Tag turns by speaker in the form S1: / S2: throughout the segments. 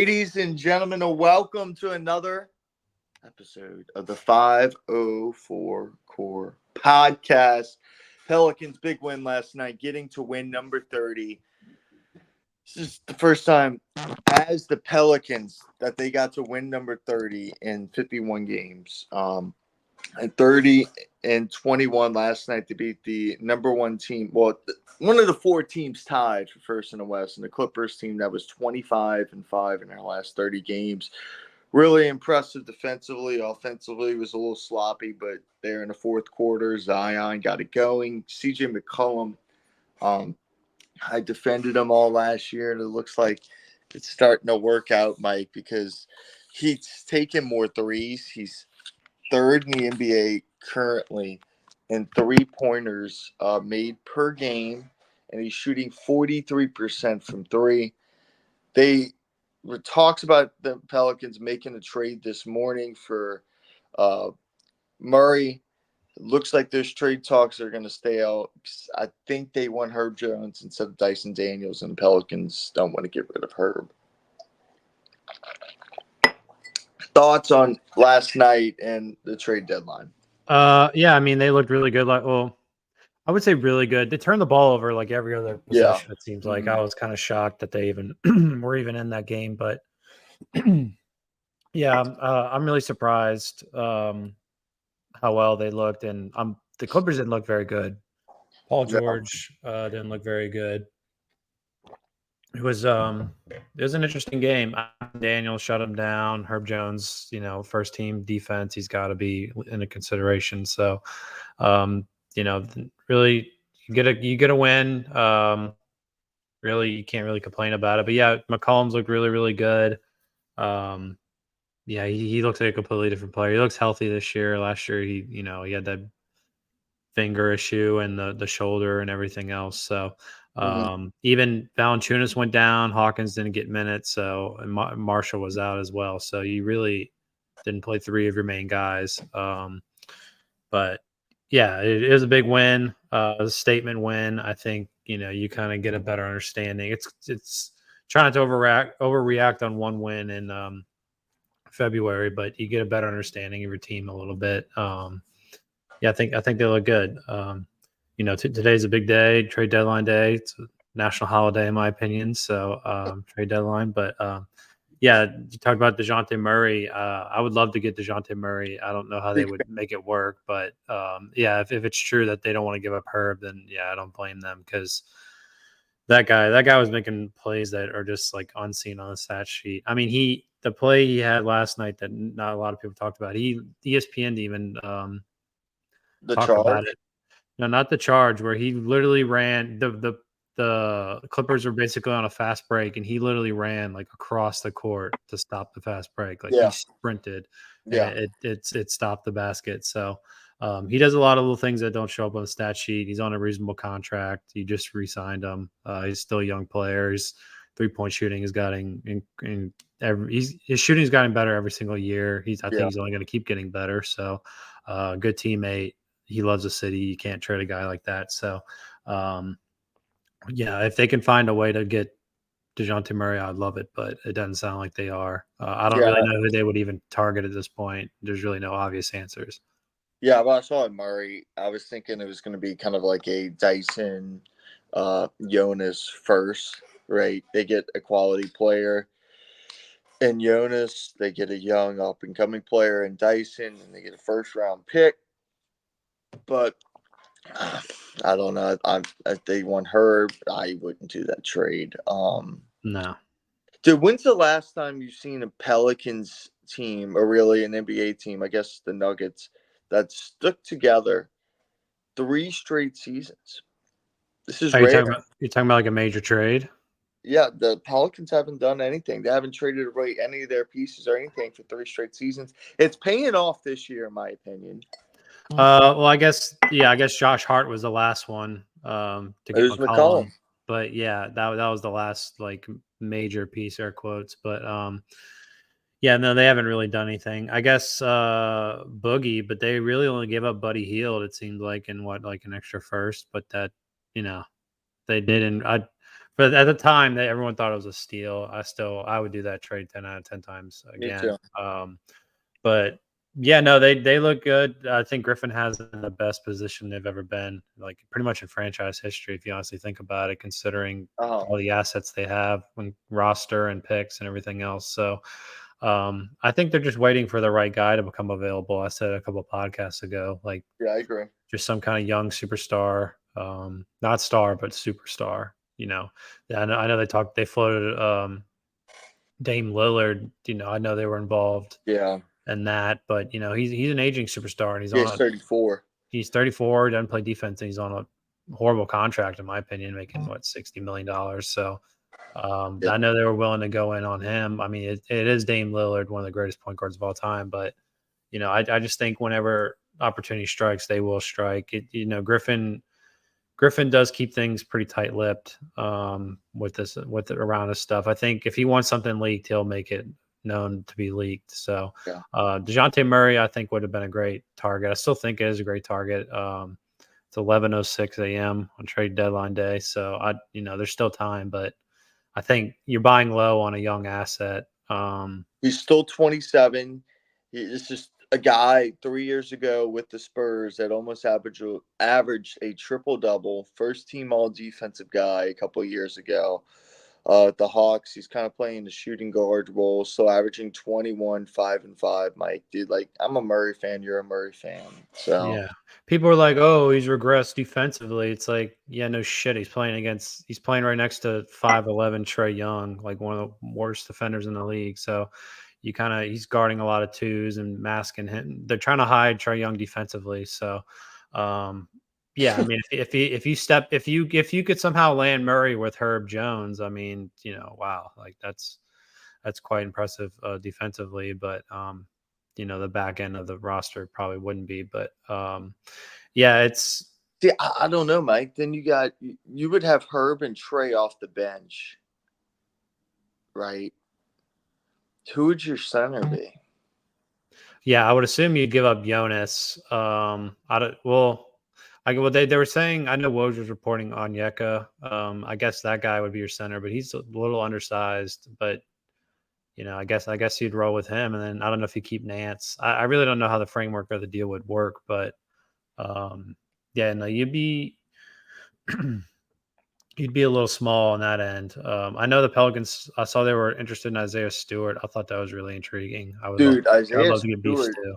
S1: Ladies and gentlemen, welcome to another episode of the 504 Core Podcast. Pelicans big win last night, getting to win number 30. This is the first time as the Pelicans that they got to win number 30 in 51 games. And 30 and 21 last night to beat the number one team. Well, one of the four teams tied for first in the West, and the Clippers team that was 25-5 in their last 30 games. Really impressive defensively. Offensively was a little sloppy, but there in the fourth quarter, Zion got it going. CJ McCollum, I defended him all last year, and it looks like it's starting to work out, Mike, because he's taking more threes. He's third in the NBA currently in three-pointers made per game, and he's shooting 43% from three. They were talks about the Pelicans making a trade this morning for Murray. It looks like those trade talks are going to stay out. I think they want Herb Jones instead of Dyson Daniels, and the Pelicans don't want to get rid of Herb. Thoughts on last night and the trade deadline?
S2: Yeah, I mean, they looked really good. I would say really good. They turned the ball over like every other possession. It seems like I was kind of shocked that they even were even in that game. But yeah, I'm really surprised how well they looked, and the Clippers didn't look very good. Paul George didn't look very good. It was an interesting game. Daniel shut him down. Herb Jones, first team defense, he's got to be in a consideration. So, really, you get a win. Really, you can't really complain about it. But yeah, McCollum's looked really, really good. Yeah, he looks like a completely different player. He looks healthy this year. Last year, he had that finger issue and the shoulder and everything else. So even Valanciunas went down. Hawkins didn't get minutes. So and Marshall was out as well. So you really didn't play three of your main guys. But yeah, it is a big win, a statement win. I think, you kind of get a better understanding. It's trying to overreact on one win in February, but you get a better understanding of your team a little bit. Yeah, I think they look good. Today's a big day, trade deadline day. It's a national holiday, in my opinion. So trade deadline, but yeah, you talked about DeJounte Murray. I would love to get DeJounte Murray. I don't know how they would make it work, but yeah, if it's true that they don't want to give up Herb, then yeah, I don't blame them because that guy was making plays that are just like unseen on the stat sheet. I mean, the play he had last night that not a lot of people talked about. ESPN even talk about it. No, not the charge where he literally ran the Clippers were basically on a fast break and he literally ran like across the court to stop the fast break. Like he sprinted. And it stopped the basket. So he does a lot of little things that don't show up on the stat sheet. He's on a reasonable contract. You just re-signed him. He's still a young player. His 3-point shooting is his shooting's gotten better every single year. I think he's only going to keep getting better. So good teammate. He loves the city. You can't trade a guy like that. So, yeah, if they can find a way to get DeJounte Murray, I'd love it, but it doesn't sound like they are. I don't really know who they would even target at this point. There's really no obvious answers.
S1: Yeah, well, I saw Murray. I was thinking it was going to be kind of like a Dyson Jonas first, right? They get a quality player in Jonas. They get a young up-and-coming player in Dyson, and they get a first-round pick. But I don't know. If they want Herb, I wouldn't do that trade.
S2: No.
S1: Dude, when's the last time you've seen a Pelicans team, or really an NBA team, I guess the Nuggets, that stuck together 3 straight seasons? This is rare.
S2: You're talking about like a major trade?
S1: Yeah, the Pelicans haven't done anything. They haven't traded away any of their pieces or anything for 3 straight seasons. It's paying off this year, in my opinion.
S2: Well, I guess Josh Hart was the last one to get McCollum. But yeah, that was the last like major piece, air quotes. But yeah, no, they haven't really done anything. I guess Boogie, but they really only gave up Buddy Hield, it seemed like, in like an extra first. But that, they didn't. But at the time, that everyone thought it was a steal. I would do that trade 10 out of 10 times
S1: Me
S2: again.
S1: too.
S2: But yeah, no, they look good. I think Griffin has in the best position they've ever been, like pretty much in franchise history, if you honestly think about it, considering
S1: Oh,
S2: all the assets they have, when roster and picks and everything else. So I think they're just waiting for the right guy to become available. I said a couple of podcasts ago, like
S1: yeah, I agree.
S2: just some kind of young superstar, not star but superstar. Yeah, I know they floated Dame Lillard. I know they were involved
S1: Yeah.
S2: in that, but he's an aging superstar and
S1: He's 34.
S2: he's 34, doesn't play defense, and he's on a horrible contract in my opinion, making what $60 million. So
S1: Yeah.
S2: I know they were willing to go in on him. I mean, it is Dame Lillard, one of the greatest point guards of all time, but I just think whenever opportunity strikes, they will strike. Griffin does keep things pretty tight-lipped with around his stuff. I think if he wants something leaked, he'll make it known to be leaked. So
S1: Yeah.
S2: DeJounte Murray, I think, would have been a great target. I still think it is a great target. It's 11:06 a.m. on trade deadline day, so there's still time, but I think you're buying low on a young asset.
S1: He's still 27. It's just a guy 3 years ago with the Spurs that almost averaged a triple double, first team all defensive guy a couple of years ago. At the Hawks, he's kind of playing the shooting guard role, so averaging 21, 5 and 5. Mike, dude, like I'm a Murray fan, you're a Murray fan. So
S2: Yeah. People are like, "Oh, he's regressed defensively." It's like, yeah, no shit. He's playing right next to 5'11" Trey Young, like one of the worst defenders in the league. So he's guarding a lot of twos and masking him. They're trying to hide Trey Young defensively. So um yeah, I mean, if you could somehow land Murray with Herb Jones, I mean, wow, like that's quite impressive defensively, but the back end of the roster probably wouldn't be. But yeah, it's
S1: see, I don't know, Mike. Then you would have Herb and Trey off the bench, right? Who would your center be?
S2: yeah, I would assume you'd give up Jonas. I don't well. They were saying, I know Woj was reporting on Yeka. I guess that guy would be your center, but he's a little undersized. But I guess you'd roll with him, and then I don't know if you keep Nance. I really don't know how the framework of the deal would work, but yeah, no, you'd be a little small on that end. I know the Pelicans. I saw they were interested in Isaiah Stewart. I thought that was really intriguing.
S1: Dude,
S2: I'd
S1: Isaiah
S2: love to get beef
S1: Stewart.
S2: too.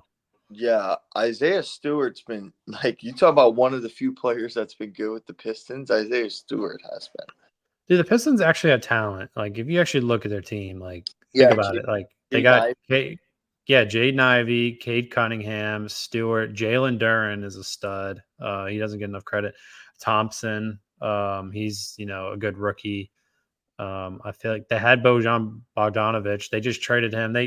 S1: Yeah, Isaiah Stewart's been like you talk about one of the few players that's been good with the Pistons. Isaiah Stewart has been.
S2: Dude, the Pistons actually have talent. Like, if you actually look at their team, like, think
S1: Yeah,
S2: about it. Like, they
S1: Jaden
S2: got
S1: Ivey.
S2: Jaden Ivey, Cade Cunningham, Stewart, Jalen Duren is a stud. He doesn't get enough credit. Thompson, he's a good rookie. I feel like they had Bojan Bogdanovic. They just traded him.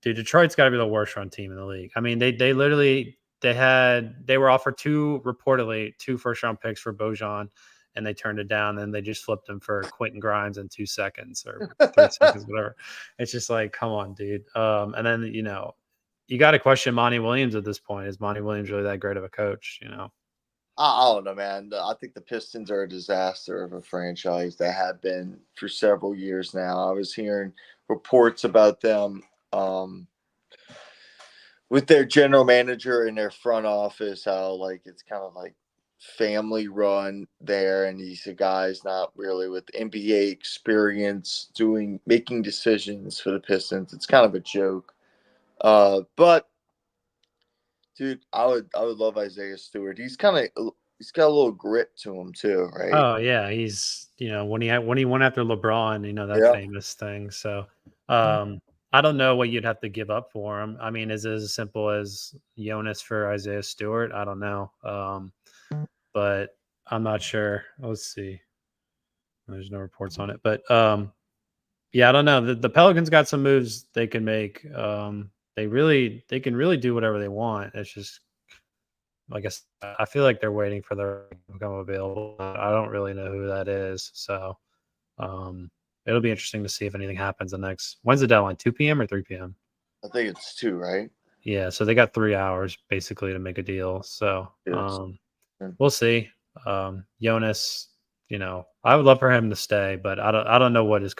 S2: Dude, Detroit's got to be the worst run team in the league. I mean, they literally they were offered reportedly two first round picks for Bojan, and they turned it down. And they just flipped him for Quentin Grimes in 2 seconds or 3 seconds, whatever. It's just like, come on, dude. And then you got to question Monty Williams at this point. Is Monty Williams really that great of a coach?
S1: I don't know, man. I think the Pistons are a disaster of a franchise. They have been for several years now. I was hearing reports about them with their general manager and their front office, how like it's kind of like family run there, and he's a guy's not really with NBA experience making decisions for the Pistons. It's kind of a joke. But dude, I would love Isaiah Stewart. He's got a little grit to him too, right?
S2: Oh yeah, he's when he went after LeBron, that
S1: Yeah.
S2: famous thing. So I don't know what you'd have to give up for him. I mean, is it as simple as Jonas for Isaiah Stewart? I don't know. But I'm not sure. Let's see. There's no reports on it. But yeah, I don't know. The Pelicans got some moves they can make. They can really do whatever they want. It's just like I feel like they're waiting for their to become available. I don't really know who that is. So it'll be interesting to see if anything happens the next. When's the deadline? 2 p.m. or 3 p.m.?
S1: I think it's two, right?
S2: Yeah, so they got 3 hours basically to make a deal. So
S1: Yes.
S2: we'll see. Jonas, I would love for him to stay, but I don't know what his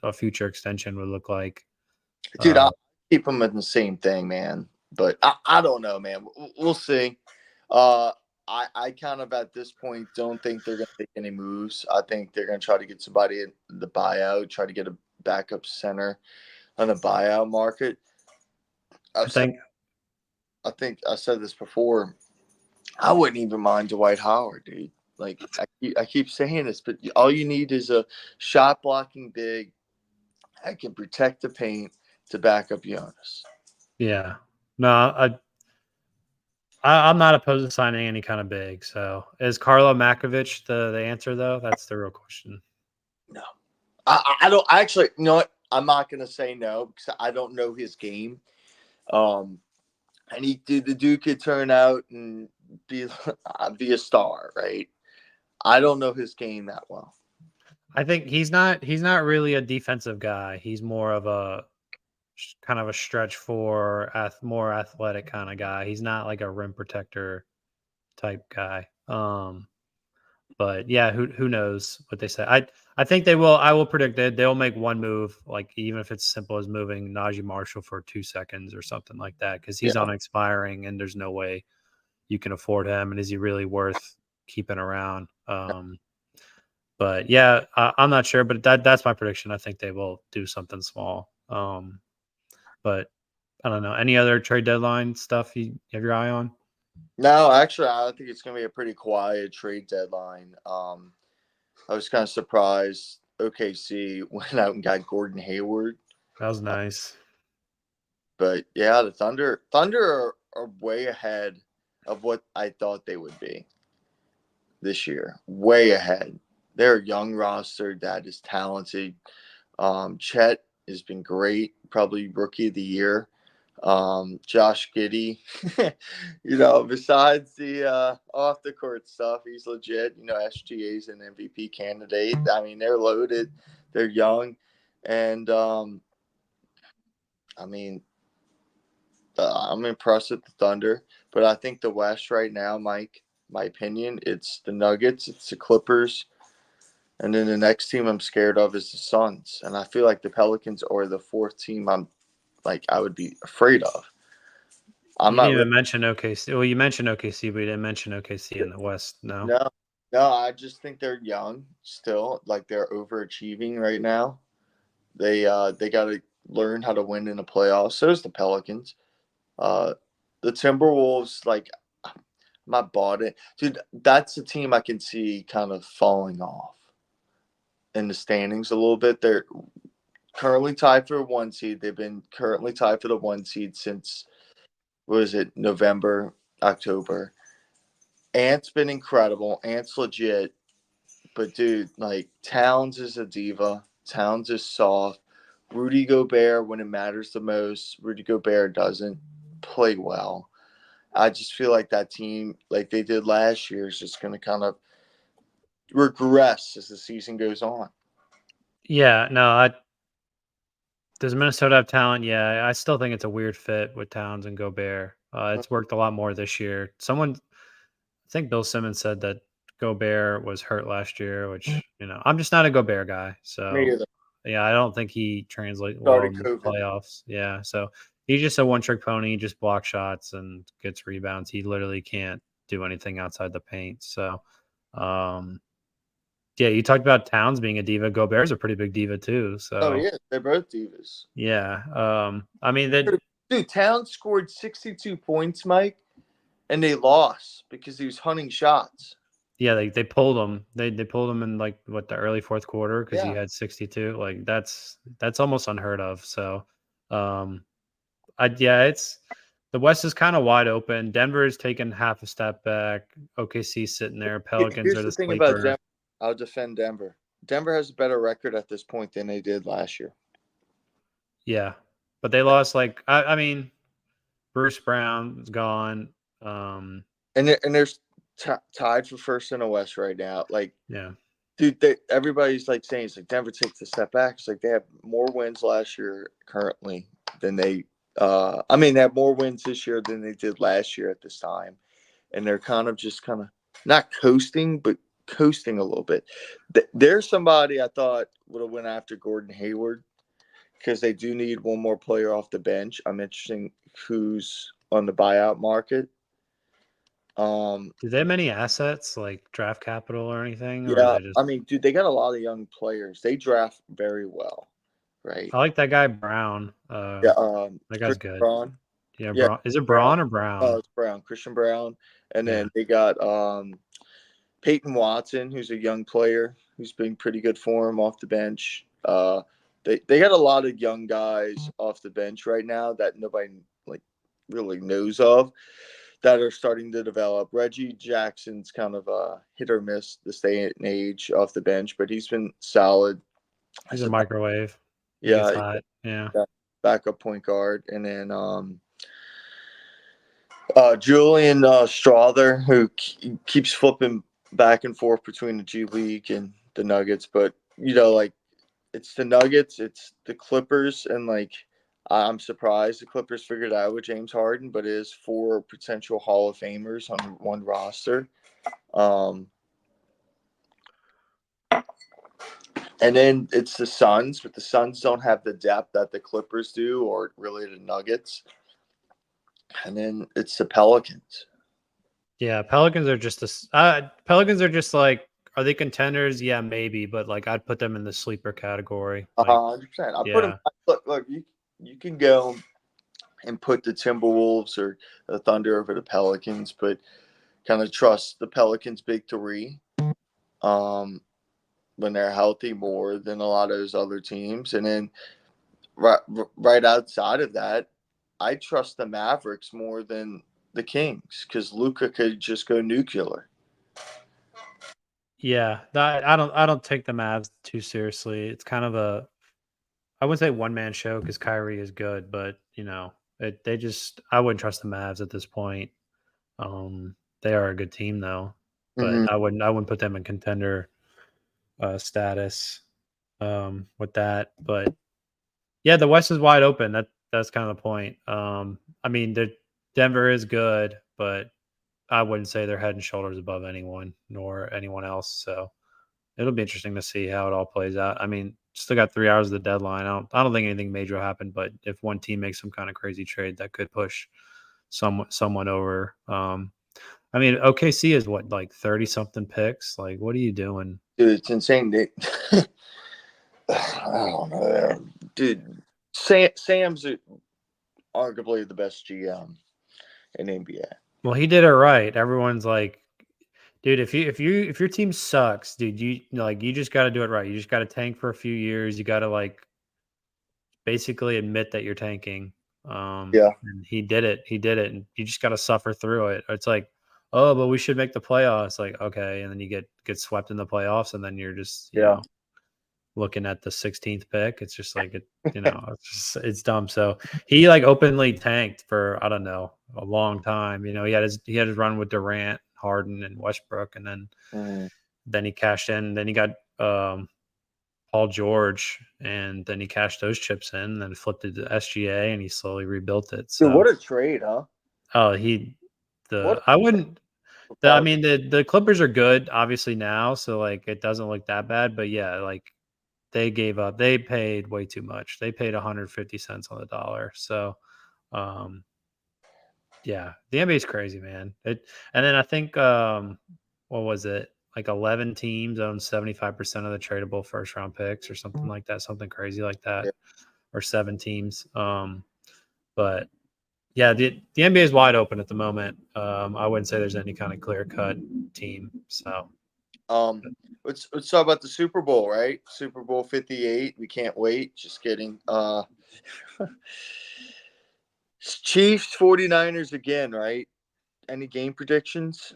S2: a future extension would look like.
S1: Dude, I'll keep him in the same thing, man. But I don't know, man. We'll see. Uh, I kind of at this point don't think they're going to take any moves. I think they're going to try to get somebody in the buyout, try to get a backup center on the buyout market.
S2: I think
S1: I think I said this before. I wouldn't even mind Dwight Howard, dude. Like I keep saying this, but all you need is a shot blocking big that can protect the paint to back up Jonas.
S2: yeah. No, I'm not opposed to signing any kind of big. So is Carlo Makovich the answer though? That's the real question.
S1: No, I don't actually. You know what? I'm not gonna say no because I don't know his game. And the dude could turn out and be be a star, right? I don't know his game that well.
S2: I think he's not really a defensive guy. He's more of a kind of a stretch for more athletic kind of guy. He's not like a rim protector type guy. But yeah, who knows what they say. I think they will. I will predict that they'll make one move, like even if it's simple as moving Najee Marshall for 2 seconds or something like that, because he's
S1: Yeah.
S2: on expiring and there's no way you can afford him. And is he really worth keeping around? But yeah, I'm not sure, but that's my prediction. I think they will do something small. But I don't know. Any other trade deadline stuff you have your eye on?
S1: No, actually, I think it's going to be a pretty quiet trade deadline. I was kind of surprised OKC went out and got Gordon Hayward.
S2: That was nice.
S1: But yeah, the Thunder are way ahead of what I thought they would be this year. Way ahead. They're a young roster that is talented. Chet has been great, probably rookie of the year. Josh Giddey, besides the off the court stuff, he's legit. SGA's an MVP candidate. I mean, they're loaded, they're young, and I mean, I'm impressed with the Thunder. But I think the West right now, Mike, my opinion, it's the Nuggets, it's the Clippers, and then the next team I'm scared of is the Suns. And I feel like the Pelicans are the fourth team I would be afraid of. I'm
S2: You didn't
S1: not
S2: even mention OKC. Well, you mentioned OKC, but you didn't mention OKC in the West. No.
S1: No, no, I just think they're young still. Like they're overachieving right now. They got to learn how to win in the playoffs. So is the Pelicans. Uh, the Timberwolves, like I'm not bought it, dude. That's a team I can see kind of falling off in the standings a little bit. They're currently tied for a one seed. They've been currently tied for the one seed since what is it, November, October. Ant's been incredible. Ant's legit. But dude, like Towns is a diva. Towns is soft. Rudy Gobert, when it matters the most, Rudy Gobert doesn't play well. I just feel like that team, like they did last year, is just going to kind of regress as the season goes on.
S2: Yeah, no. Does Minnesota have talent? Yeah, I still think it's a weird fit with Towns and Gobert. It's worked a lot more this year. I think Bill Simmons said that Gobert was hurt last year, which I'm just not a Gobert guy.
S1: Me
S2: So
S1: either.
S2: yeah, I don't think he translates well
S1: Started
S2: in the
S1: COVID.
S2: playoffs. Yeah, so he's just a one-trick pony. He just blocks shots and gets rebounds. He literally can't do anything outside the paint. So, um, yeah, you talked about Towns being a diva. Gobert's a pretty big diva too.
S1: Oh
S2: So
S1: yeah, they're both divas.
S2: yeah, I mean that.
S1: Dude, Towns scored 62 points, Mike, and they lost because he was hunting shots.
S2: Yeah, they pulled him. They pulled him in like what the early fourth quarter because he
S1: Yeah.
S2: had 62. Like that's almost unheard of. So, um, yeah, it's the West is kind of wide open. Denver's taken half a step back. OKC sitting there. Pelicans
S1: Here's
S2: are
S1: the
S2: the
S1: thing about
S2: sleeper.
S1: Denver. I'll defend Denver. Denver has a better record at this point than they did last year.
S2: Yeah, but they lost like I mean Bruce Brown's gone.
S1: And they're tied for first in the West right now. Like,
S2: Yeah,
S1: dude, everybody's like saying it's like Denver takes a step back. It's like they have more wins last year currently than they. They have more wins this year than they did last year at this time, and they're kind of just not coasting, but coasting a little bit. There's somebody I thought would have went after Gordon Hayward because they do need one more player off the bench. I'm interested who's on the buyout market.
S2: Do they have many assets like draft capital or anything, or is
S1: Yeah,
S2: it just?
S1: I mean, dude, they got a lot of young players. They draft very well, right?
S2: I like that guy Brown.
S1: Yeah,
S2: That guy's
S1: Chris
S2: good.
S1: Braun.
S2: Yeah,
S1: Yeah,
S2: Braun. Is it
S1: Brown.
S2: Braun or
S1: Oh,
S2: Brown?
S1: it's Brown, Christian Brown, and
S2: Yeah,
S1: then they got Peyton Watson, who's a young player who's been pretty good for him off the bench. They got a lot of young guys off the bench right now that nobody like really knows of that are starting to develop. Reggie Jackson's kind of a hit or miss this day and age off the bench, but he's been solid.
S2: he's a microwave. He gets
S1: Yeah,
S2: hot. Yeah.
S1: backup point guard, and then Julian Strother, who keeps flipping back and forth between the G League and the Nuggets, but like it's the Nuggets, it's the Clippers, and like I'm surprised the Clippers figured out with James Harden, but it is 4 potential Hall of Famers on one roster. Um, and then it's the Suns, but the Suns don't have the depth that the Clippers do, or really the Nuggets. And then it's the Pelicans.
S2: Yeah, Pelicans are just Pelicans are just like, are they contenders? Yeah, maybe, but like I'd put them in the sleeper category. Like,
S1: 100%. I put them.
S2: yeah,
S1: Look, you can go and put the Timberwolves or the Thunder over the Pelicans, but kind of trust the Pelicans' big three um, when they're healthy more than a lot of those other teams. And then right outside of that, I trust the Mavericks more than the Kings because Luka could just go nuclear.
S2: yeah. I don't take the Mavs too seriously. It's kind of a, I wouldn't say one man show because Kyrie is good, but I wouldn't trust the Mavs at this point. They are a good team though,
S1: Mm-hmm.
S2: but I wouldn't put them in contender status with that. But yeah, the West is wide open. That's kind of the point. I mean, Denver is good, but I wouldn't say they're head and shoulders above anyone nor anyone else. So it'll be interesting to see how it all plays out. I mean, still got 3 hours of the deadline. I don't think anything major will happen, but if one team makes some kind of crazy trade, that could push someone over. I mean, OKC is what, like 30 something picks. Like, what are you doing?
S1: Dude, it's insane. I don't know, dude. Sam's arguably the best GM in NBA.
S2: Well, he did it right. Everyone's like, dude, if your team sucks, dude, you just got to do it right. You just got to tank for a few years. You got to like basically admit that you're tanking.
S1: Yeah,
S2: And he did it. He did it, and you just got to suffer through it. It's like, oh, but we should make the playoffs. Like, okay, and then you get swept in the playoffs, and then you're just
S1: yeah.
S2: looking at the 16th pick. It's just like it's dumb. So he like openly tanked for I don't know a long time. He had his run with Durant, Harden, and Westbrook, and
S1: Mm.
S2: then he cashed in. Then he got Paul George, and then he cashed those chips in, and then flipped it to SGA, and he slowly rebuilt it.
S1: Dude,
S2: So
S1: what a trade, huh?
S2: oh
S1: What
S2: I wouldn't.
S1: a
S2: I
S1: Pelicans.
S2: mean the Clippers are good obviously now, so like it doesn't look that bad. But yeah, like they gave up. They paid way too much. They paid 150 cents on the dollar. So, um, yeah, the NBA is crazy, man. And then I think what was it? Like 11 teams own 75% of the tradable first round picks or something like that, something crazy like that,
S1: Yeah.
S2: or 7 teams. But yeah, the NBA is wide open at the moment. I wouldn't say there's any kind of clear cut team. So
S1: Um, let's talk about the Super Bowl, right? Super Bowl 58. We can't wait. Just kidding. Chiefs 49ers again, right? Any game predictions?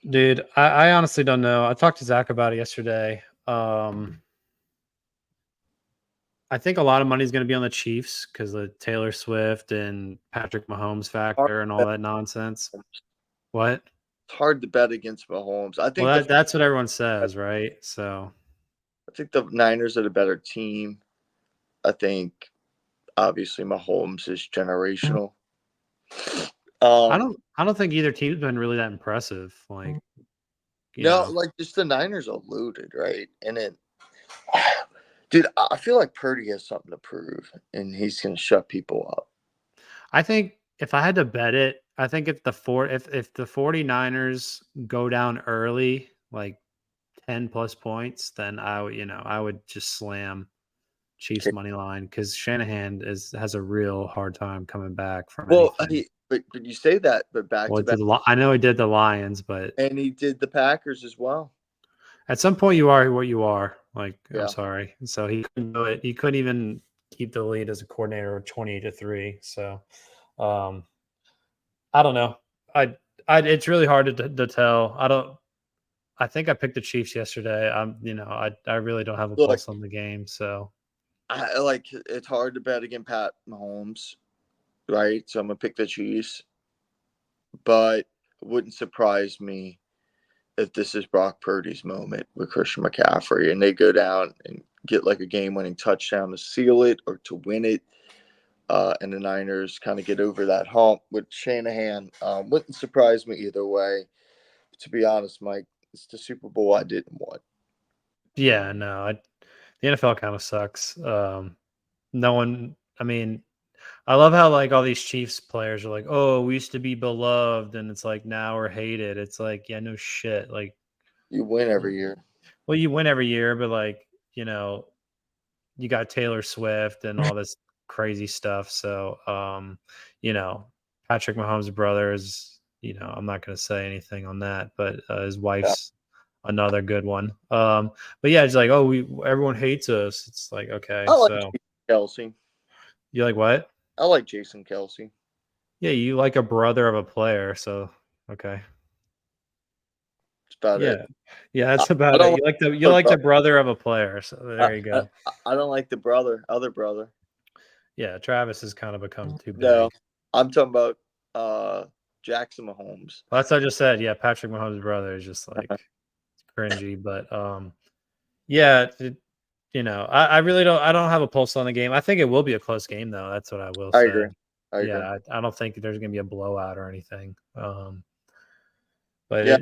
S2: dude, I honestly don't know. I talked to Zach about it yesterday. I think a lot of money is going to be on the Chiefs because the Taylor Swift and Patrick Mahomes
S1: Hard
S2: factor and
S1: to
S2: all
S1: bet.
S2: that nonsense. What?
S1: It's hard to bet against Mahomes.
S2: Well, that's what everyone says, right? So
S1: I think the Niners are the better team. I think obviously Mahomes is generational.
S2: I
S1: Um,
S2: don't I don't think either team's been really that impressive. Like you
S1: No,
S2: know.
S1: like just the Niners are loaded, right? And it, dude, I feel like Purdy has something to prove, and he's gonna shut people up.
S2: I think if I had to bet it, I think if the 49ers go down early, like 10 plus points, then I would just slam Chiefs money line because Shanahan has a real hard time coming back from
S1: Well,
S2: anything.
S1: but you say that, but back
S2: Well,
S1: to back,
S2: I know he did the Lions, but
S1: and he did the Packers as well.
S2: at some point you are what you are. Like, I'm
S1: Yeah.
S2: sorry. So he couldn't do it. He couldn't even keep the lead as a coordinator 28-3. So um I don't know. I it's really hard to tell. I think I picked the Chiefs yesterday. I really don't have a
S1: Look,
S2: pulse on the game. So
S1: I like it's hard to bet against Pat Mahomes, right? So I'm gonna pick the Chiefs, but it wouldn't surprise me if this is Brock Purdy's moment with Christian McCaffrey and they go down and get like a game-winning touchdown to seal it or to win it. And the Niners kind of get over that hump with Shanahan. Wouldn't surprise me either way. To be honest, Mike, it's the Super Bowl I didn't want.
S2: yeah, no, the NFL kind of sucks. No one. I mean, I love how like all these Chiefs players are like, "Oh, we used to be beloved," and it's like now we're hated. It's like, yeah, no shit. Like,
S1: You win every year.
S2: well, you win every year, but like, you got Taylor Swift and all this crazy stuff. So, you know, Patrick Mahomes' brother is, I'm not going to say anything on that, but his
S1: Yeah.
S2: wife's another good one. But yeah, it's like, oh, everyone hates us. It's like, okay,
S1: I like
S2: so
S1: Jason Kelsey.
S2: you like what?
S1: I like Jason Kelsey.
S2: Yeah, you like a brother of a player. So, okay.
S1: That's about it.
S2: Yeah. Yeah,
S1: I,
S2: that's
S1: I
S2: about
S1: don't
S2: it.
S1: like
S2: You
S1: the
S2: like the
S1: brother.
S2: brother of a player. So
S1: I,
S2: there you
S1: I,
S2: go.
S1: I don't like the other brother.
S2: Yeah, Travis has kind of become too
S1: No,
S2: big.
S1: I'm talking about Jackson Mahomes.
S2: Well, that's what I just said. Yeah, Patrick Mahomes' brother is just like cringy, but yeah, I really don't have a pulse on the game. I think it will be a close game though. That's what I will
S1: I
S2: say.
S1: agree. I agree.
S2: Yeah, I don't think there's gonna be a blowout or anything. But
S1: Yeah.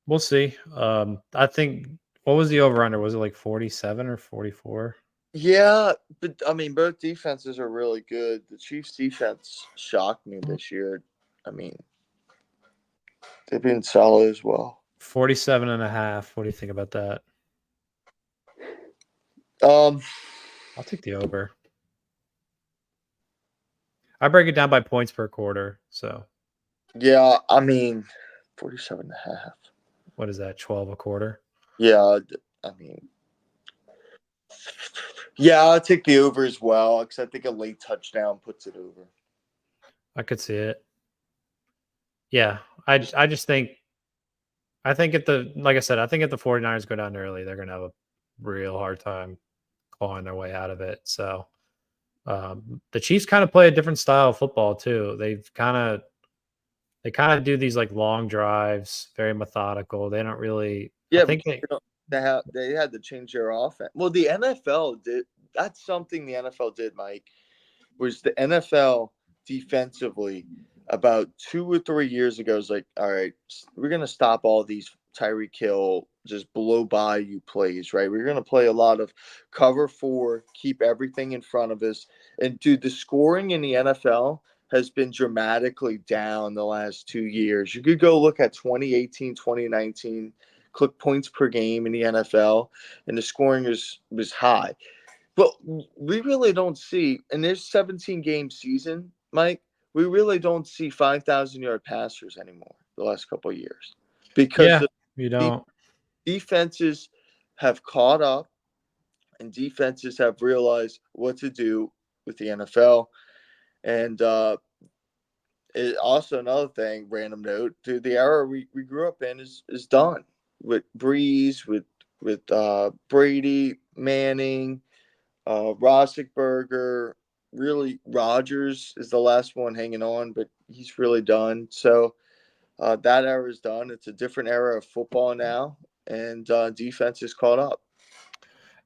S2: we'll see. I think what was the over under? Was it like 47 or 44?
S1: Yeah, but I mean, both defenses are really good. The Chiefs' defense shocked me this year. I mean, they've been solid as well.
S2: 47 and a half. What do you think about that?
S1: Um,
S2: I'll take the over. I break it down by points per quarter. So
S1: yeah, I mean, 47 and a half.
S2: what is that? 12 a quarter?
S1: Yeah, I mean, yeah, I'll take the over as well because I think a late touchdown puts it over.
S2: I could see it. Yeah. I just think like I said, I think if the 49ers go down early, they're gonna have a real hard time clawing their way out of it. So the Chiefs kind of play a different style of football too. They kind of do these like long drives, very methodical. They don't really. I
S1: Yeah, but
S2: think they.
S1: they had to change their offense. Well, the NFL did. That's something the NFL did, Mike. Was the NFL defensively about 2 or 3 years ago was like, all right, we're gonna stop all these Tyreek Hill just blow by you plays, right? We're gonna play a lot of cover four, keep everything in front of us. And dude, the scoring in the NFL has been dramatically down the last 2 years. You could go look at 2018, 2019, click points per game in the NFL, and the scoring was high. But we really don't see in this 17 game season, Mike. We really don't see 5,000 yard passers anymore. The last couple of years, because
S2: Yeah, you
S1: the
S2: don't.
S1: defenses have caught up, and defenses have realized what to do with the NFL. And also another thing, random note, dude, the era we grew up in is done with Breeze, with Brady, Manning, Roethlisberger, really Rogers is the last one hanging on, but he's really done. So that era is done. It's a different era of football now, and defense is caught up.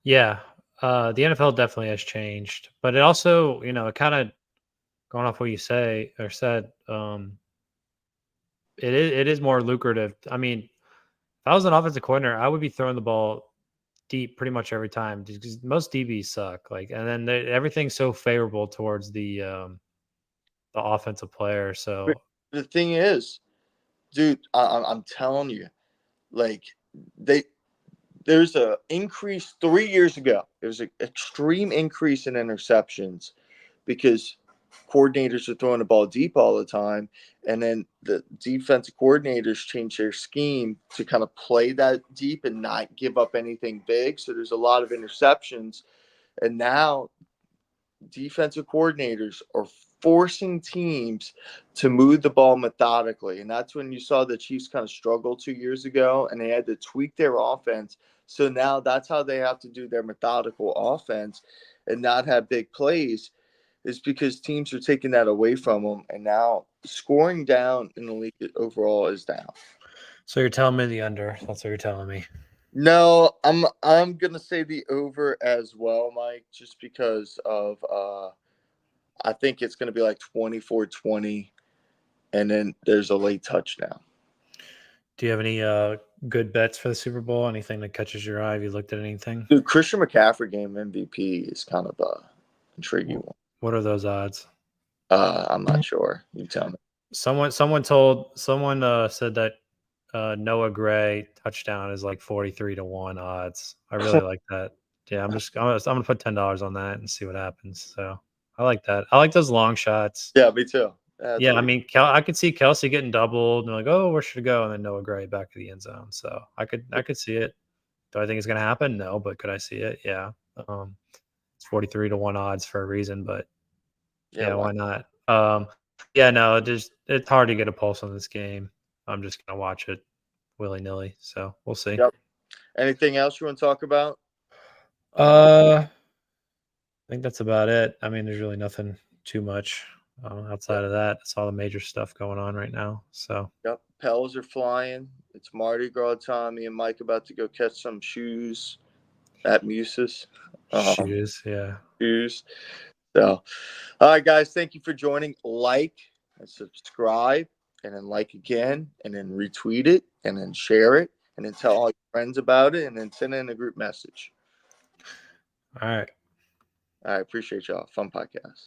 S2: Yeah, the NFL definitely has changed, but it also, it kind of going off what you say or said. It is more lucrative. I mean, I was an offensive coordinator, I would be throwing the ball deep pretty much every time because most DBs suck. Like, and then everything's so favorable towards the offensive player.
S1: But
S2: So
S1: the thing is, dude, I'm telling you, like they there's a increase 3 years ago. There's an extreme increase in interceptions because coordinators are throwing the ball deep all the time, and then the defensive coordinators change their scheme to kind of play that deep and not give up anything big. So there's a lot of interceptions, and now defensive coordinators are forcing teams to move the ball methodically. And that's when you saw the Chiefs kind of struggle 2 years ago and they had to tweak their offense. So now that's how they have to do their methodical offense and not have big plays, is because teams are taking that away from them. And now scoring down in the league overall is down.
S2: so you're telling me the under. That's what you're telling me.
S1: No, I'm gonna say the over as well, Mike, just because of I think it's going to be like 24-20, and then there's a late touchdown.
S2: Do you have any good bets for the Super Bowl? Anything that catches your eye? Have you looked at anything?
S1: Dude, Christian McCaffrey game MVP is kind of a intriguing one.
S2: What are those odds?
S1: I'm not sure. You tell me.
S2: Someone said that Noah Gray touchdown is like 43-1 odds. I really like that. Yeah, I'm gonna put $10 on that and see what happens. So I like that. I like those long shots.
S1: Yeah, me too. That's
S2: Yeah, I
S1: pretty.
S2: mean, I could see Kelsey getting doubled and like, oh, where should it go? And then Noah Gray back to the end zone. So I could see it. Do I think it's gonna happen? No, but could I see it? Yeah. It's 43-1 odds for a reason, but
S1: Yeah,
S2: yeah,
S1: why?
S2: why not? Yeah, no, it's hard to get a pulse on this game. I'm just gonna watch it willy nilly. So we'll see.
S1: Yep. Anything else you want to talk about?
S2: I think that's about it. I mean, there's really nothing too much
S1: Yep.
S2: outside of that. It's all the major stuff going on right now. So
S1: Yep. Pels are flying. It's Mardi Gras time. Me and Mike about to go catch some shoes at Muses. Um,
S2: shoes, yeah.
S1: shoes. So, all right, guys, thank you for joining. Like and subscribe, and then like again, and then retweet it, and then share it, and then tell all your friends about it, and then send in a group message.
S2: All right.
S1: I appreciate y'all. Fun podcast.